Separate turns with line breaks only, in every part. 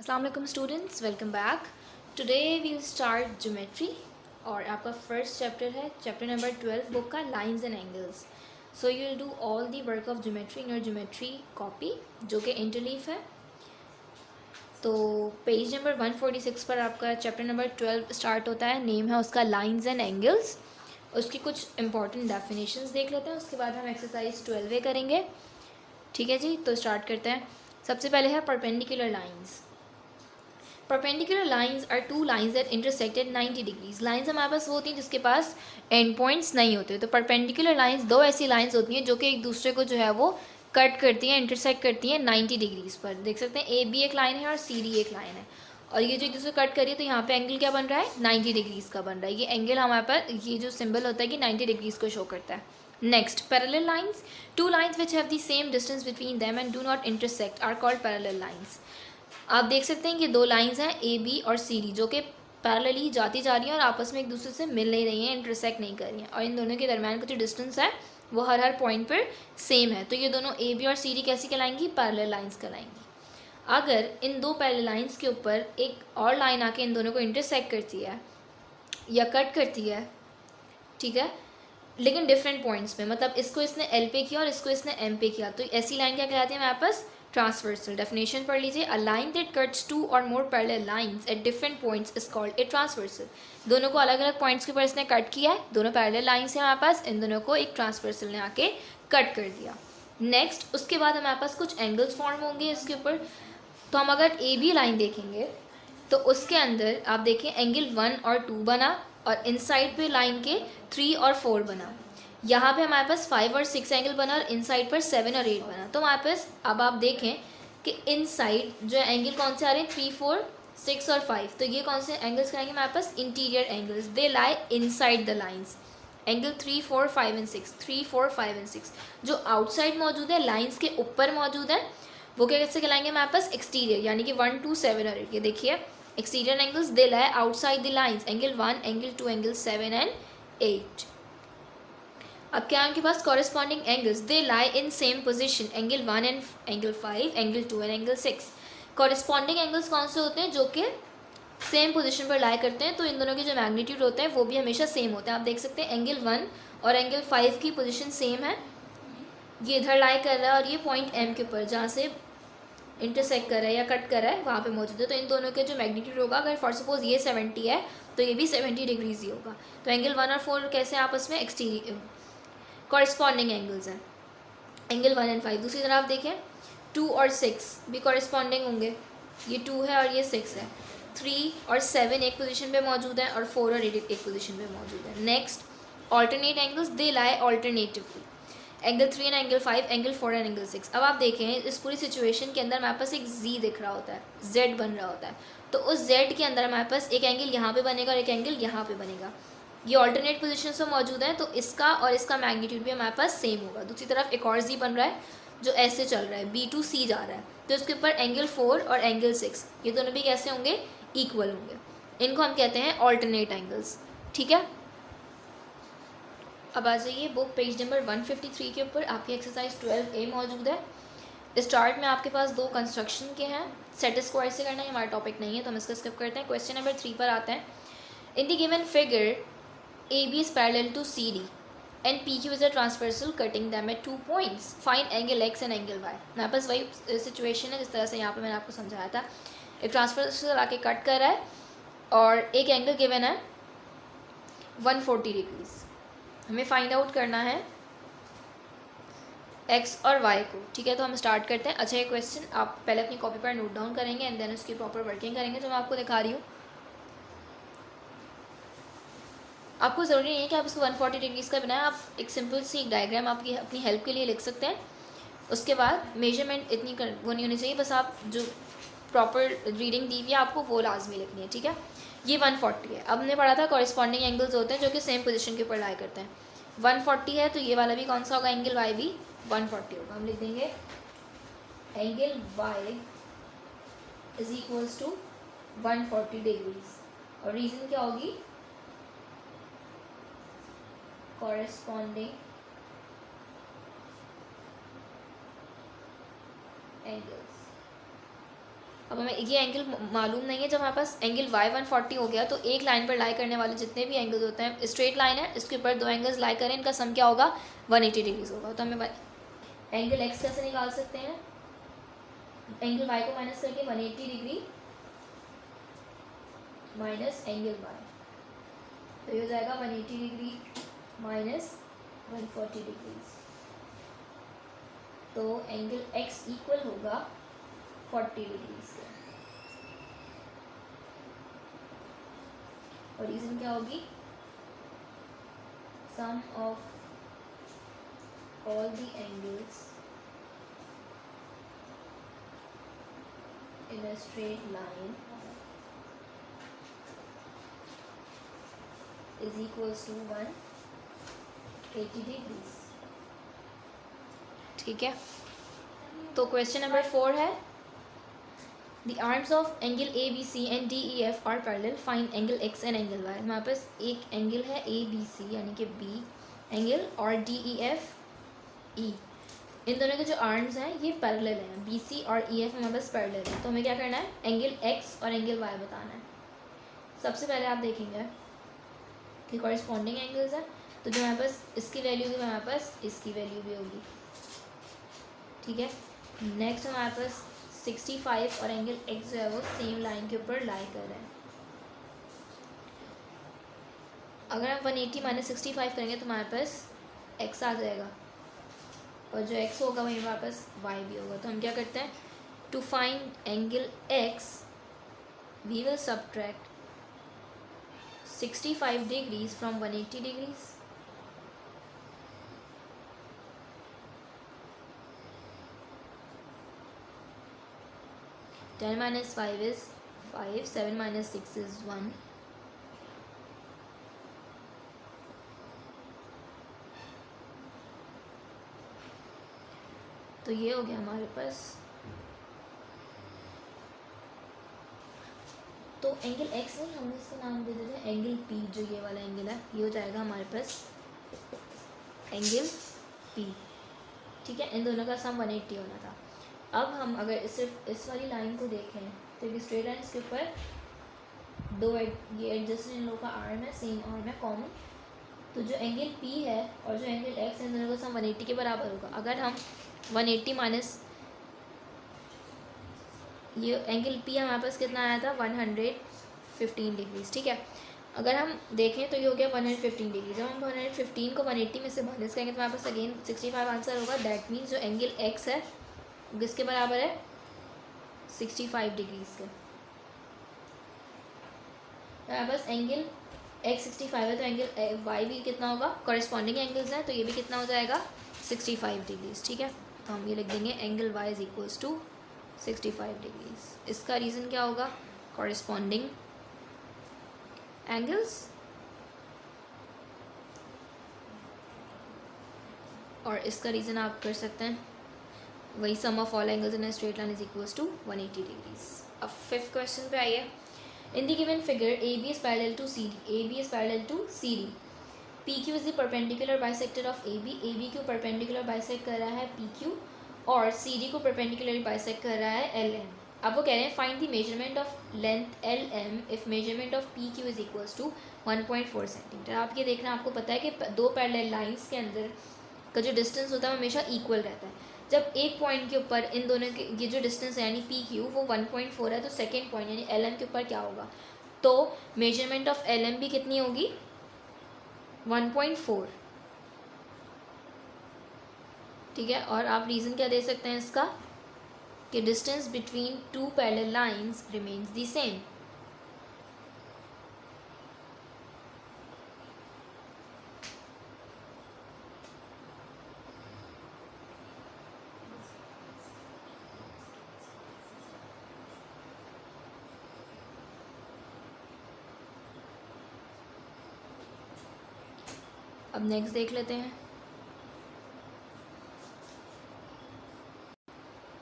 अस्सलाम वालेकुम students, welcome back. Today we'll start geometry और आपका फर्स्ट चैप्टर है चैप्टर नंबर 12 बुक का lines and angles. So you will do all the work of geometry in your geometry copy जो कि इंटरलीफ है। तो पेज नंबर 146 पर आपका चैप्टर नंबर 12 स्टार्ट होता है। नेम है उसका लाइंस एंड एंगल्स। उसकी कुछ इंपॉर्टेंट डेफिनेशंस देख लेते हैं, उसके बाद हम एक्सरसाइज 12 करेंगे। ठीक है जी, तो स्टार्ट करते हैं। सबसे पहले है perpendicular lines. Perpendicular lines are two lines that intersect at 90 degrees. Lines हमारे पास वो होती हैं जिसके पास एंड पॉइंट्स नहीं होते। तो परपेंडिकुलर लाइंस दो ऐसी लाइंस होती हैं जो कि एक दूसरे को जो है वो कट करती हैं, इंटरसेक्ट करती हैं 90 डिग्रीज पर। देख सकते हैं ए बी एक लाइन है और सी डी एक लाइन है, और ये जो एक दूसरे कट करिए तो यहाँ पे एंगल क्या बन रहा है, 90 डिग्रीज का बन रहा है। ये एंगल हमारे पास ये जो सिंबल होता है कि 90 डिग्रीज को शो करता है। Next, parallel lines. Two lines which have the same distance between them and do not intersect are called parallel lines. आप देख सकते हैं कि दो लाइंस हैं ए बी और सी डी जो कि पैरेलली जाती जा रही हैं और आपस में एक दूसरे से मिल नहीं रही हैं, इंटरसेक्ट नहीं कर रही हैं, और इन दोनों के दरमियान का जो डिस्टेंस है वो हर पॉइंट पर सेम है। तो ये दोनों ए बी और सी डी कैसी कहलाएंगी, पैरेलल लाइंस कहलाएंगी। अगर इन दो पैरेलल लाइंस के ऊपर एक और लाइन आके इन दोनों को इंटरसेक्ट करती है या कट करती है, ठीक है, लेकिन डिफरेंट पॉइंट्स पे, मतलब इसको इसने एल पे किया और इसको इसने एम पे किया, तो ऐसी लाइन क्या कहलाती है हमारे पास, ट्रांसवर्सल। डेफिनेशन पढ़ लीजिए, a line that cuts two और more parallel lines at different points is called a transversal. दोनों को अलग अलग पॉइंट्स के ऊपर इसने कट किया है, दोनों पैरेलल लाइंस हैं हमारे पास, इन दोनों को एक ट्रांसवर्सल ने आके कट कर दिया। नेक्स्ट, उसके बाद हमारे पास कुछ एंगल्स फॉर्म होंगे इसके ऊपर। तो हम अगर ए बी लाइन देखेंगे तो उसके अंदर आप देखें एंगल 1 और 2 बना, और इनसाइड पे लाइन के 3 और 4 बना। यहाँ पे हमारे पास 5 और 6 एंगल बना और इनसाइड पर 7 और 8 बना। तो हमारे पास अब आप देखें कि इनसाइड जो एंगल कौन से आ रहे हैं, 3 4 6 और 5। तो ये कौन से एंगल्स कराएंगे हमारे पास, interior angles, they lie inside the lines. Angle 3 4 5 and 6, 3 4 5 and 6 जो आउटसाइड मौजूद है, लाइंस के ऊपर मौजूद है, वो क्या कैसे कहलाएंगे हमारे पास, एक्सटीरियर, यानी कि 1 2 7 और 8। ये देखिए exterior angles they lie outside the lines, angle 1 angle 2 angle 7 and 8। अब क्या उनके पास corresponding angles, they lie in same position, angle 1 and angle 5 angle 2 and angle 6। Corresponding angles कौन से होते हैं, जो कि सेम पोजीशन पर लाई करते हैं, तो इन दोनों के जो मैग्नीट्यूड होते हैं वो भी हमेशा सेम होते हैं। आप देख सकते हैं एंगल 1 और एंगल 5 की पोजीशन सेम है, ये इधर लाई कर रहा है और ये पॉइंट एम के ऊपर जहाँ से इंटरसेक्ट कर रहा है या कट कर रहा है वहाँ पे मौजूद है। तो इन दोनों के जो मैग्नीट्यूड होगा, अगर फॉर सपोज ये 70 है तो ये भी 70 डिग्रीज ही होगा। तो एंगल 1 और 4 कैसे आपस में एक्सटीरियर कॉरेस्पॉन्डिंग एंगल्स हैं, एंगल 1 एंड 5। दूसरी तरफ आप देखें 2 और 6 भी कॉरेस्पॉन्डिंग होंगे, ये 2 है और ये 6 है। 3 और 7 एक पोजीशन पे मौजूद है और 4 और 8 एक पोजीशन पे मौजूद है। Next, alternate angles, they lie alternatively, angle 3 and angle 5 angle 4 and angle 6। अब आप देखें इस पूरी सिचुएशन के अंदर हमारे पास एक जी दिख रहा होता है, जेड बन रहा होता है, तो उस जेड के अंदर हमारे पास एक एंगल यहाँ पे बनेगा और एक एंगल यहाँ पे बनेगा। ये ऑल्टरनेट पोजीशन में मौजूद है, तो इसका और इसका मैग्नीट्यूड भी हमारे पास सेम होगा। दूसरी तरफ एक और जी बन रहा है जो ऐसे चल रहा है, B2C जा रहा है, तो इसके ऊपर एंगल 4 और एंगल 6 ये दोनों भी कैसे होंगे, इक्वल होंगे। इनको हम कहते हैं ऑल्टरनेट एंगल्स। ठीक है, अब आ जाइए बुक पेज नंबर 153 के ऊपर, आपकी एक्सरसाइज 12A मौजूद है। स्टार्ट में आपके पास दो कंस्ट्रक्शन के हैं, सेट स्क्वायर से करना है, हमारा टॉपिक नहीं है तो हम इसका स्किप करते हैं। क्वेश्चन नंबर 3 पर आते हैं। इन the given figure AB is parallel to CD and PQ is a transversal cutting them at 2 points. Find angle X and angle Y. मेरे पास वही सिचुएशन है जिस तरह से यहाँ पे मैंने आपको समझाया था। एक ट्रांसवर्सल आके कट कर रहा है और एक एंगल गिवन है 140 डिग्रीज। हमें फाइंड आउट करना है X और Y को। ठीक है, तो हम स्टार्ट करते हैं। अच्छा, ये क्वेश्चन आप पहले अपनी कॉपी पर नोट डाउन करेंगे एंड देन उसकी प्रॉपर वर्किंग करेंगे जो मैं आपको दिखा रही हूँ। आपको ज़रूरी नहीं है कि आप इसको 140 डिग्रीज़ का बनाएं, आप एक सिंपल सी एक डायग्राम आपकी अपनी हेल्प के लिए लिख सकते हैं। उसके बाद मेजरमेंट इतनी वो नहीं होनी चाहिए, बस आप जो प्रॉपर रीडिंग दी हुई है आपको वो लाजमी लिखनी है। ठीक है, ये 140 है। अब हमने पढ़ा था कॉरेस्पॉन्डिंग एंगल्स होते हैं जो कि सेम पोजीशन के ऊपर लाई करते हैं। 140 है तो ये वाला भी कौन सा होगा, एंगल वाई भी 140 होगा। हम लिख देंगे angle Y is equals to 140 degrees, और रीज़न क्या होगी, corresponding angles। अब हमें ये एंगल मालूम नहीं है। जब हमारे पास एंगल y 140 हो गया तो एक लाइन पर लाई करने वाले जितने भी एंगल्स होते हैं, स्ट्रेट लाइन है, इसके ऊपर दो एंगल्स लाई करें, इनका सम क्या होगा, 180 डिग्रीज होगा। तो हमें एंगल x कैसे निकाल सकते हैं, एंगल y को माइनस करके 180 डिग्री माइनस एंगल y, तो ये हो जाएगा 180 डिग्री माइनस 140 डिग्रीज। तो एंगल x इक्वल होगा 40 डिग्रीज से। और रीजन क्या होगी, sum of all the angles in a straight line is equals to 180 degrees. ठीक है, तो क्वेश्चन नंबर 4 है, the arms of angle A B C and D E F are parallel, find angle X and angle Y. हमारे पास एक angle है ए B सी यानी कि बी एंगल, और डी ई एफ ई, इन दोनों के जो आर्म्स हैं ये पैरेलल हैं, बी सी और ई एफ हमारे पास पैरेलल है। तो हमें क्या करना है, एंगल एक्स और एंगल वाई बताना है। सबसे पहले आप देखेंगे कि कॉरेस्पॉन्डिंग एंगल्स हैं, तो जो हमारे पास इसकी वैल्यू होगी हमारे पास इसकी वैल्यू भी होगी। ठीक है, नेक्स्ट हमारे पास 65 और एंगल एक्स जो है वो सेम लाइन के ऊपर लाई कर रहे हैं। अगर हम 180 माइनस 65 करेंगे तो हमारे पास एक्स आ जाएगा, और जो एक्स होगा वहीं हमारे पास वाई भी होगा। तो हम क्या करते हैं, to find angle X we will subtract 65 degrees from 180 degrees. Ten minus 5 is 5. 7 minus 6 is 1. तो ये हो गया हमारे पास। तो एंगल एक्स नहीं, हमने इसका नाम दे देते हैं एंगल पी, जो ये वाला एंगल है ये हो जाएगा हमारे पास एंगल पी। ठीक है, इन दोनों का सम 180 होना था। अब हम अगर सिर्फ इस वाली लाइन को देखें तो ये स्ट्रेट लाइन, इसके ऊपर दो ये एडजस्टेड इन लोगों का आर्म है, सेम आर्म है कॉमन। तो जो एंगल पी है और जो एंगल एक्स है, इन दोनों का सम 180 के बराबर होगा। अगर हम 180 माइनस ये एंगल पी हमारे पास कितना आया था, 115 डिग्रीज। ठीक है, अगर हम देखें तो ये हो गया 115 डिग्री। जब हम 115 को 180 में से माइनस करेंगे तो हमारे पास अगेन 65 आंसर होगा। दैट मीन्स जो एंगल एक्स है किसके बराबर है, 65 डिग्रीज के। हमारे पास एंगल एक्स 65 है, तो एंगल वाई भी कितना होगा, कॉरेस्पॉन्डिंग एंगल्स हैं, तो ये भी कितना हो जाएगा, 65 डिग्रीज। ठीक है, तो हम ये लिख देंगे angle Y is equals to 65 degrees. इसका रीज़न क्या होगा, कॉरेस्पॉन्डिंग एंगल्स, और इसका रीज़न आप कर सकते हैं वही sum of all angles in a straight line is equals to 180 degrees. अब फिफ्थ क्वेश्चन पे आइए, in the given figure A B is parallel to C D, A B is parallel to C D, P Q is the perpendicular bisector of A B Q perpendicular bisect कर रहा है P Q, और C D को perpendicularly bisect कर रहा है L M. अब वो कह रहे हैं find the measurement of length L M if measurement of P Q is equals to 1.4 centimetre. आप ये देखना, आपको पता है कि दो पैरेलल लाइंस के अंदर का जो डिस्टेंस होता है वो हमेशा इक्वल रहता है। जब एक पॉइंट के ऊपर इन दोनों के ये जो डिस्टेंस है यानी पी क्यू वो 1.4 है, तो सेकेंड पॉइंट यानी एल एम के ऊपर क्या होगा, तो मेजरमेंट ऑफ एल एम भी कितनी होगी, 1.4। ठीक है, और आप रीज़न क्या दे सकते हैं इसका, कि distance between two parallel lines remains the same. अब नेक्स्ट देख लेते हैं,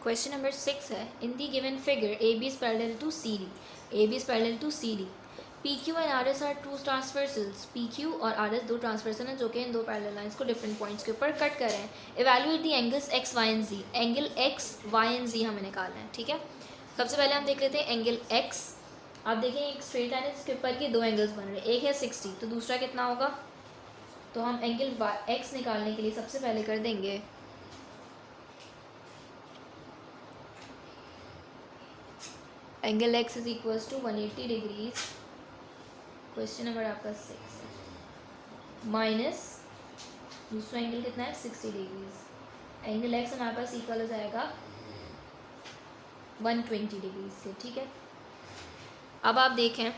क्वेश्चन नंबर 6 है, in the given figure A B is parallel to C D, A B is parallel to C D, P Q and R S are two transversals, P Q और R S दो transversal हैं जो कि इन दो parallel lines को different points के ऊपर कट कर रहे हैं। Evaluate the angles X Y and G, angle X Y and G हमें निकालना है। ठीक है, सबसे पहले हम देख लेते हैं एंगल एक्स। आप देखें एक स्ट्रेट लाइन है जिसके ऊपर के दो एंगल्स बन रहे हैं, एक है 60 तो दूसरा कितना होगा। तो हम एंगल एक्स निकालने के लिए सबसे पहले कर देंगे angle X is equals to 180 degrees, question number आपका 6 माइनस दूसरा एंगल कितना है 60 डिग्रीज। एंगल एक्स हमारे पास इक्वल हो जाएगा 120 डिग्रीज के, ठीक है। अब आप देखें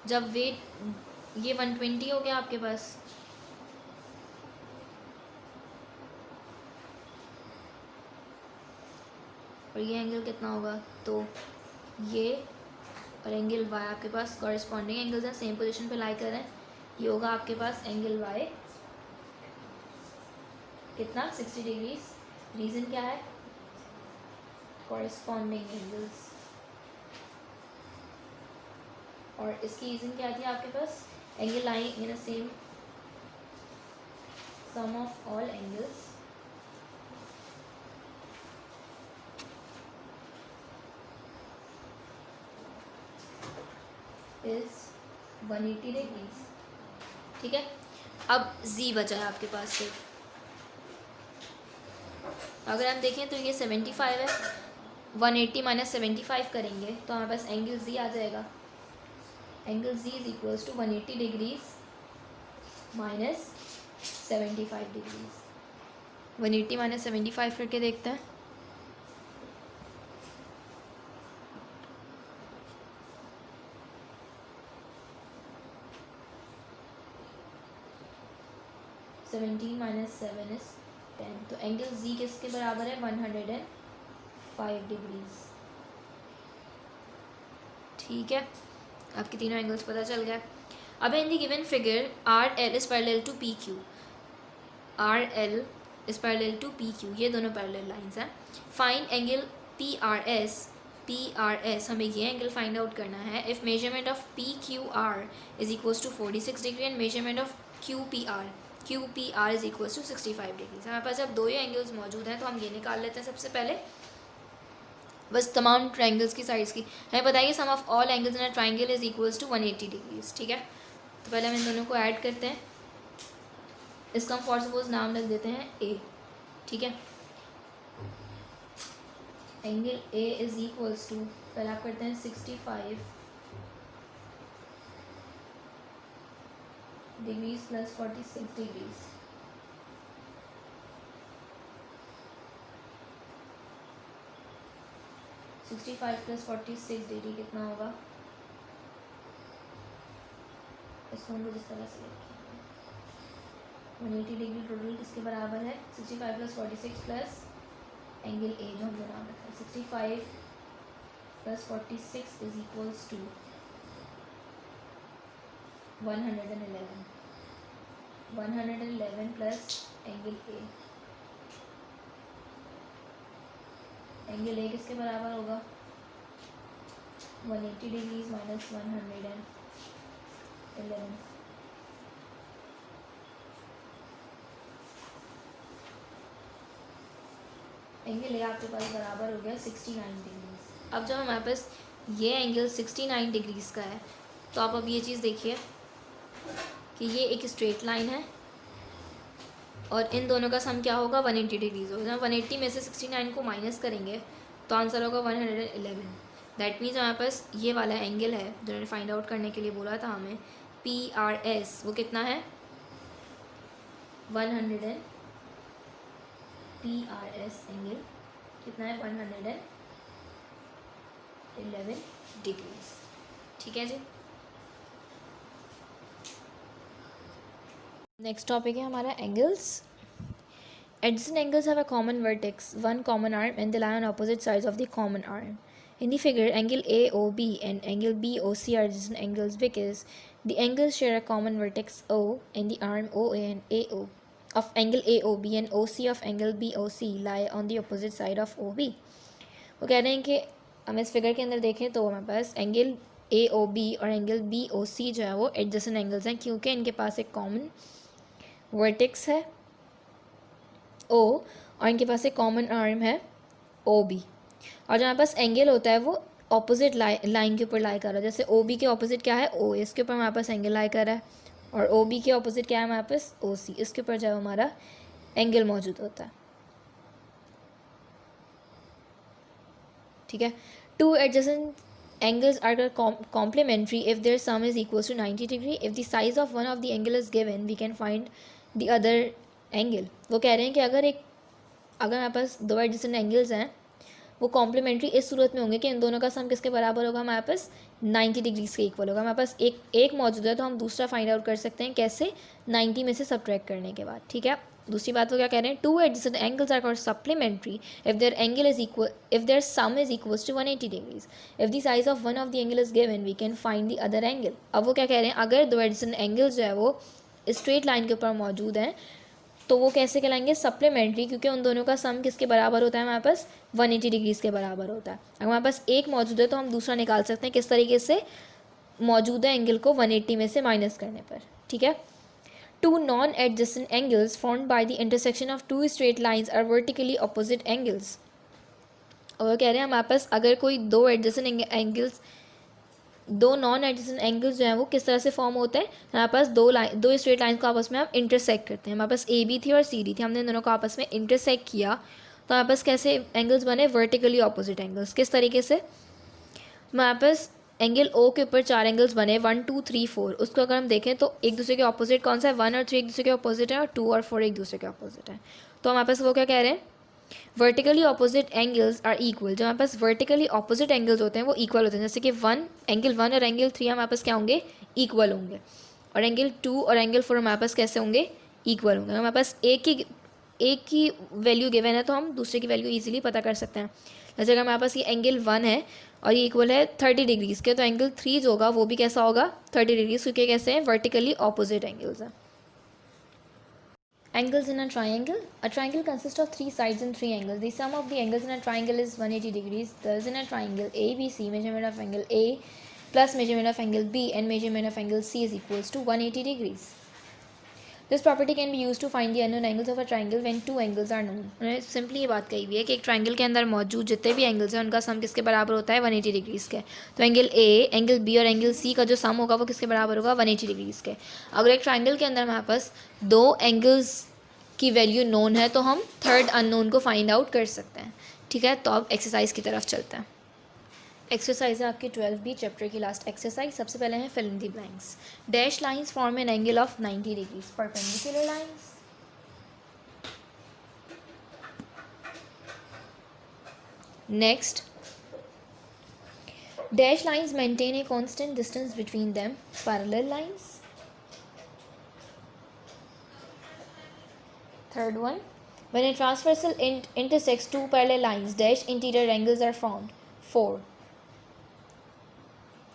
जब वेट ये 120 हो गया आपके पास, और ये एंगल कितना होगा, तो ये और एंगल वाई आपके पास कॉरेस्पॉन्डिंग एंगल्स हैं, सेम पोजीशन पे लाई कर रहे हैं। ये होगा आपके पास एंगल वाई कितना 60 डिग्रीज। रीज़न क्या है, कॉरेस्पॉन्डिंग एंगल्स। और इसकी रीज़न क्या थी आपके पास, angle lying in a same sum of all angles is 180 degrees, ठीक है। अब z बचा है आपके पास सिर्फ। अगर हम देखें तो ये 75 है, 180 माइनस 75 करेंगे तो हमारे पास एंगल z आ जाएगा। Angle z is equals to 180 degrees minus 75 degrees. 180 minus 75 करके देखते हैं। सेवेंटीन माइनस 7 इज 10, तो एंगल z किसके बराबर है 105 डिग्रीज, ठीक है। आपके तीनों एंगल्स पता चल गया। अब in the given figure R L is parallel to P Q, R L is parallel to P Q, ये दोनों पैरेलल लाइंस हैं। Find angle P R S, हमें ये एंगल फाइंड आउट करना है। If measurement of P Q R is equals to 46 degree and measurement of Q P R is equals to 65 degrees. हमारे पास जब दो ही एंगल्स मौजूद हैं तो हम ये निकाल लेते हैं सबसे पहले, बस तमाम ट्राइंगल्स की साइड्स की। हमें बताइए sum of all angles in a triangle is equals to 180 degrees, ठीक है। तो पहले हम इन दोनों को ऐड करते हैं। इसका हम फॉर सपोज नाम रख देते हैं ए, ठीक है। Angle A is equals to, पहले आप करते हैं 65 degrees plus 46 degrees, sixty five plus 46 degree कितना होगा, इसको हम जिस तरह से 180 डिग्री टोटल किसके बराबर है 65 प्लस 46 प्लस एंगल ए जो हमने नाम रखा है 65 plus 46 is equals to 111 plus angle A. Angle A किसके बराबर होगा 180 डिग्रीज माइनस 111। एंगल ए आपके पास बराबर हो गया 69 डिग्रीज। अब जब हमारे पास ये एंगल 69 डिग्रीज का है तो आप अब ये चीज़ देखिए कि ये एक स्ट्रेट लाइन है और इन दोनों का सम क्या होगा 180 डिग्रीज होगा। जब 180 में से 69 को माइनस करेंगे तो आंसर होगा 111। दैट मीन्स हमारे पास ये वाला एंगल है जो मैंने फाइंड आउट करने के लिए बोला था हमें PRS, वो कितना है 100 PRS एंगल कितना है 111 डिग्रीज, ठीक है जी। नेक्स्ट टॉपिक है हमारा angles. Adjacent angles have a common vertex, one common arm, and they lie on opposite sides of the common arm. In the figure, angle AOB and angle BOC are adjacent angles because the angles share a common vertex O and the arm OA and AO of angle AOB and OC of angle BOC lie on the opposite side of OB. वो कह रहे हैं कि हम इस figure के अंदर देखें तो हमारे पास एंगल AOB और एंगल BOC जो है वो एडजेसेंट एंगल्स हैं क्योंकि इनके पास एक कॉमन वर्टेक्स है O और इनके पास एक कॉमन आर्म है OB। और जो हमारे पास एंगल होता है वो ऑपोजिट लाइन के ऊपर लाई कर रहा है। जैसे ओ बी के ऑपोजिट क्या है, ओ, इसके ऊपर हमारे पास एंगल लाई कर रहा है। और ओ बी के ऑपोजिट क्या है हमारे पास, ओ सी, इसके ऊपर जो हमारा एंगल मौजूद होता है। ठीक है। Two adjacent angles are complementary if their sum is equals to 90 degree. If the size of one of the angle is given, we can find the other angle. वो कह रहे हैं कि अगर हमारे पास दो एडजेसेंट एंगल्स हैं, वो कॉम्प्लीमेंट्री इस सूरत में होंगे कि इन दोनों का सम किसके बराबर होगा, हमारे पास 90 डिग्रीज के इक्वल होगा। हमारे पास एक मौजूद है तो हम दूसरा फाइंड आउट कर सकते हैं कैसे, 90 में से सब्ट्रैक्ट करने के बाद। ठीक है। दूसरी बात वो क्या कह रहे हैं, two adjacent angles are called supplementary if their angle is equal, if their sum is equals to 180 degrees. If the size of one of the angle is given, we can find the other angle. अब वो क्या कह रहे हैं, अगर दो adjacent angles जो है वो स्ट्रेट लाइन के ऊपर मौजूद हैं तो वो कैसे कहलाएंगे, सप्लीमेंट्री, क्योंकि उन दोनों का सम किसके बराबर होता है, हमारे पास 180 डिग्रीज के बराबर होता है। अगर हमारे पास एक मौजूद है तो हम दूसरा निकाल सकते हैं किस तरीके से, मौजूदा एंगल को 180 में से माइनस करने पर। ठीक है। Two non adjacent angles formed by the intersection of two straight lines are vertically opposite angles. और वो कह रहे हैं हमारे पास अगर कोई दो एडजेसेंट एंगल्स, दो नॉन एडजेसेंट एंगल्स जो हैं वो किस तरह से फॉर्म होते हैं, हमारे पास दो स्ट्रेट लाइंस को आपस में हम इंटरसेक्ट करते हैं। हमारे पास ए बी थी और सी डी थी, हमने इन दोनों को आपस में इंटरसेक्ट किया तो हमारे पास कैसे एंगल्स बने, वर्टिकली ऑपोजिट एंगल्स। किस तरीके से, हमारे पास एंगल ओ के ऊपर चार एंगल्स बने, 1 2 3 4। उसको अगर हम देखें तो एक दूसरे के ऑपोजिट कौन सा है, 1 और 3 एक दूसरे के ऑपोजिट है और 2 और 4 एक दूसरे के ऑपोजिट है। तो हमारे पास वो क्या कह रहे हैं, vertically opposite angles are equal. जो हमारे पास वर्टिकली ऑपोजिट एंगल्स होते हैं वो इक्वल होते हैं। जैसे कि एंगल 1 और एंगल 3 हमारे पास क्या होंगे, इक्वल होंगे। और एंगल 2 और एंगल 4 हमारे पास कैसे होंगे, इक्वल होंगे। हमारे पास एक की वैल्यू गिवन है तो हम दूसरे की वैल्यू ईजिली पता कर सकते हैं। जैसे अगर हमारे पास ये एंगल 1 है और ये इक्वल है 30 डिग्रीज़ के, तो एंगल 3 जो होगा वो भी कैसा होगा, 30 डिग्रीज, क्योंकि कैसे हैं, वर्टिकली ऑपोजिट एंगल्स हैं। Angles in a triangle. A triangle consists of three sides and three angles. The sum of the angles in a triangle is 180 degrees. Thus, in a triangle ABC, measurement of angle A plus measurement of angle B and measurement of angle C is equals to 180 degrees. This property can be used to find the unknown angles of a triangle when two angles are known. उन्होंने simply ये बात कही हुई है कि एक triangle के अंदर मौजूद जितने भी एंगल्स हैं उनका सम किसके बराबर होता है, 180 डिग्रीज़ के। तो एंगल ए, एंगल बी और एंगल सी का जो सम होगा वो किसके बराबर होगा, 180 डिग्रीज़ के। अगर एक ट्राइंगल के अंदर हमारे पास दो एंगल्स की वैल्यू नोन है तो हम थर्ड अननोन को फाइंड आउट कर सकते हैं। ठीक है। तो अब एक्सरसाइज की तरफ चलते हैं। एक्सरसाइज है आपकी 12B चैप्टर की लास्ट एक्सरसाइज। सबसे पहले है fill in the blanks. Dash lines form an angle of 90 degrees, perpendicular lines. Next, dash lines maintain a constant distance between them, parallel lines. Third one, when a transversal intersects two parallel lines, dash interior angles are found. 4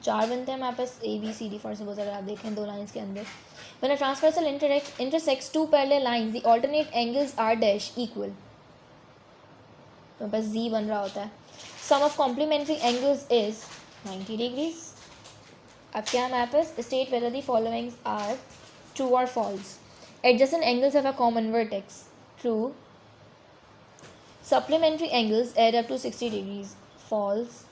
चार बनते हैं हमारे पास A B C D. For suppose अगर आप देखें दो lines के अंदर, when a transversal intersects two parallel lines, the alternate angles are dash equal. तो हमारे पास z बन रहा होता है। Sum of complementary angles is 90 degrees. अब क्या है हमारे पास, state whether the following are true or false. Adjacent angles have a common vertex. True. Supplementary angles add up to 60 degrees. False.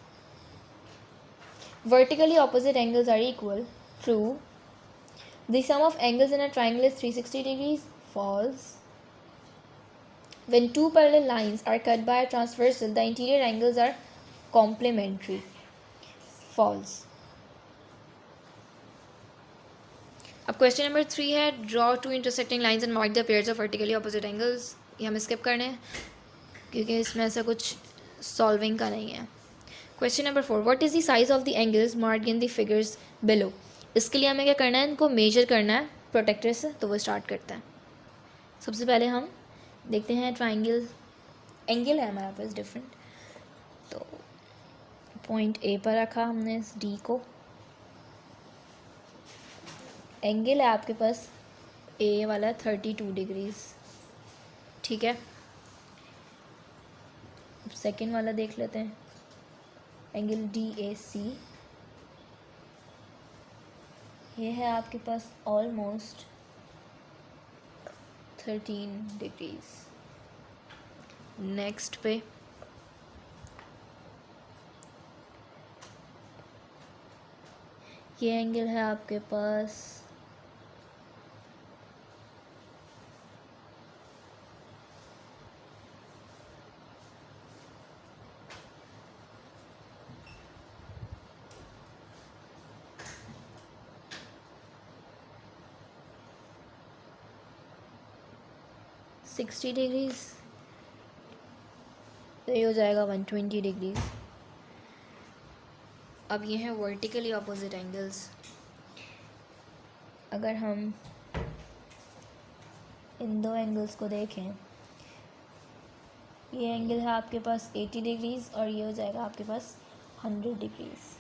Vertically opposite angles are equal. True. The sum of angles in a triangle is 360 degrees. False. When two parallel lines are cut by a transversal, the interior angles are complementary. False. अब question number 3 है, draw two intersecting lines and mark the pairs of vertically opposite angles. ये हम skip करने हैं क्योंकि इसमें ऐसा कुछ सॉल्विंग का नहीं है। Question number 4, what is the size of the angles marked in the figures below. इसके लिए हमें क्या करना है, इनको मेजर करना है प्रोटेक्टर से। तो वो स्टार्ट करते हैं। सबसे पहले हम देखते हैं ट्राइंगल एंगल है हमारे पास डिफरेंट। तो पॉइंट ए पर रखा हमने डी को, एंगल है आपके पास ए वाला 32 डिग्रीज। ठीक है। अब सेकेंड वाला देख लेते हैं, एंगल डी ए सी, ये है आपके पास ऑलमोस्ट 13 डिग्रीज। नेक्स्ट पे ये एंगल है आपके पास 60 डिग्रीज, तो ये हो जाएगा 120 डिग्रीज। अब ये हैं वर्टिकली ऑपोजिट एंगल्स। अगर हम इन दो एंगल्स को देखें, ये एंगल है आपके पास 80 डिग्रीज और ये हो जाएगा आपके पास 100 डिग्रीज।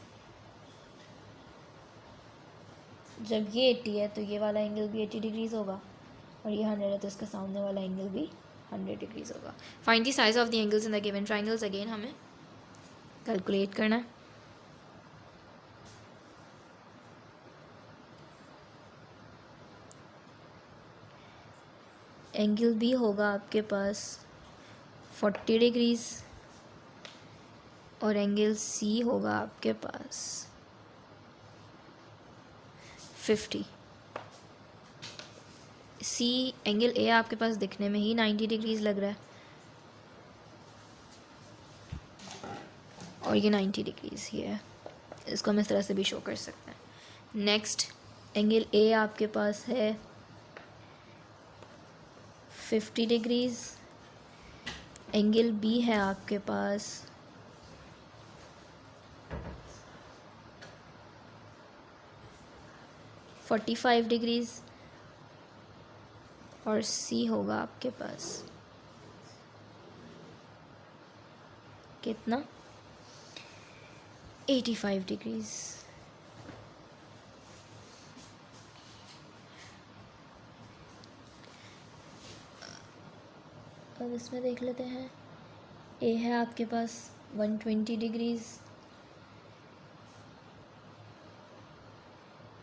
जब ये 80 है तो ये वाला एंगल भी 80 डिग्रीज होगा और ये 100 है तो इसका सामने वाला एंगल भी 100 डिग्रीज होगा। Find the size of the angles in the given triangles. Again हमें कैलकुलेट करना है। एंगल बी होगा आपके पास 40 डिग्रीज और एंगल सी होगा आपके पास 50। सी एंगल ए आपके पास दिखने में ही 90 डिग्रीज लग रहा है और ये 90 डिग्रीज ही है। इसको हम इस तरह से भी शो कर सकते हैं। नेक्स्ट एंगल ए आपके पास है 50 डिग्रीज, एंगल बी है आपके पास 45 डिग्रीज और सी होगा आपके पास कितना 85 डिग्रीज। अब इसमें देख लेते हैं। ए है आपके पास 120 डिग्रीज,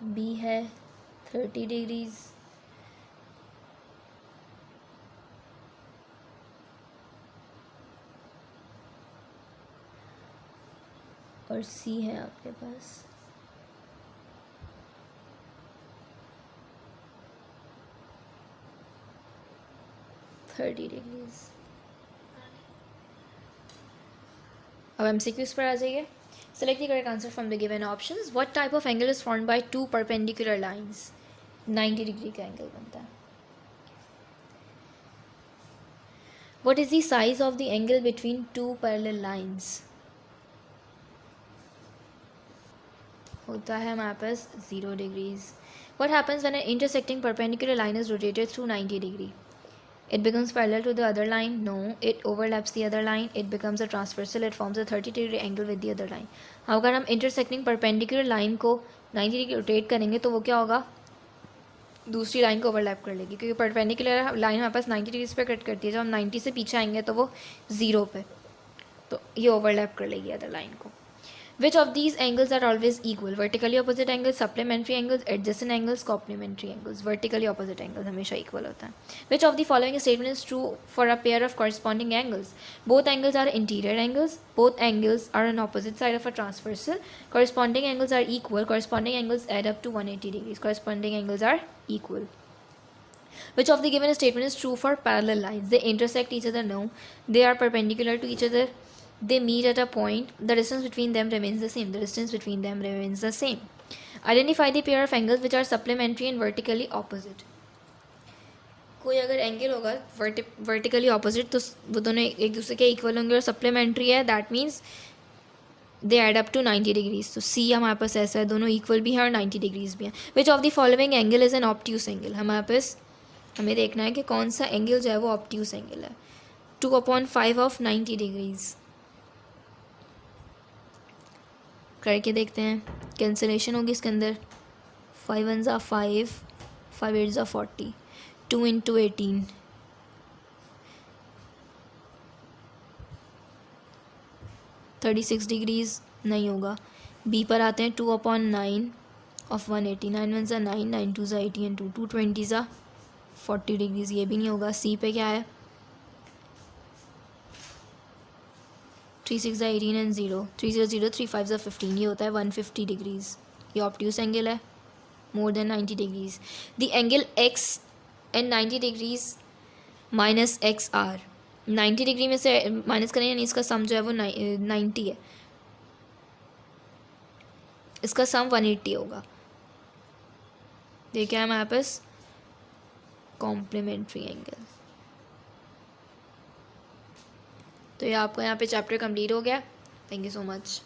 बी है 30 डिग्रीज और सी है आपके पास 30 डिग्रीज। अब MCQs पर आ जाइए। Select the correct answer from the given options. What type of angle is formed by two perpendicular lines? 90 degree का एंगल बनता है। What is the size of the angle between two parallel lines? होता है हमारे पास 0 degrees. What happens when an intersecting perpendicular line is rotated through 90 degree? It becomes parallel to the other line? No. It overlaps the other line. It becomes a transversal. It forms a 30 degree angle with the other line. अगर हम intersecting perpendicular line को 90 degree rotate करेंगे तो वो क्या होगा, दूसरी line को ओवरलैप कर लेगी, क्योंकि परपेंडिकुलर लाइन हमारे पास 90 डिग्री पे कट करती है। जब हम 90 से पीछे आएंगे तो वो 0 पे, तो ये ओवरलैप कर लेगी अदर लाइन को। Which of these angles are always equal? Vertically opposite angles, supplementary angles, adjacent angles, complementary angles. Vertically opposite angles हमेशा equal होता है। Which of the following statement is true for a pair of corresponding angles? Both angles are interior angles. Both angles are on opposite side of a transversal. Corresponding angles are equal. Corresponding angles add up to 180 degrees. Corresponding angles are equal. Which of the given statement is true for parallel lines? They intersect each other. No. They are perpendicular to each other. They meet at a point. The distance between them remains the same. The distance between them remains the same. Identify the pair of angles which are supplementary and vertically opposite. कोई अगर angle होगा vertically opposite तो वो दोनों एक दूसरे के equal होंगे, और सप्लीमेंट्री है that means they add up to 90 degrees. तो सी हमारे पास ऐसा है, दोनों इक्वल भी है और 90 डिग्रीज भी हैं। Which of the following angle is an obtuse angle? हमारे पास हमें देखना है कि कौन सा एंगल जो है वो ऑब्ट्यूस एंगल है। 2/5 ऑफ 90 डिग्रीज करके देखते हैं। कैंसिलेशन होगी इसके अंदर। 5 1 ज़ा 5, 5 8 ज़ा 40, 2 × 18, 36 डिग्रीज नहीं होगा। बी पर आते हैं। 2/9 ऑफ 180, 9 1 ज़ा 9, 9 2 ज़ा 80 एंड 2 220 ज़ा 40 डिग्रीज, ये भी नहीं होगा। सी पे क्या है? 3 6 ज़ा 18 एंड 0, 3 0 0, 3 5 ज़ा 15, ये होता है 150 डिग्रीज। ये ऑब्ट्यूस एंगल है, more than 90 degrees. The angle X and 90 degrees minus X are, 90 degree में से माइनस करें यानी इसका सम जो है वो 90 है, इसका सम 180 होगा। ये क्या है हमारे पास, कॉम्प्लीमेंट्री एंगल। तो ये आपका यहाँ पे चैप्टर कंप्लीट हो गया। Thank you so much.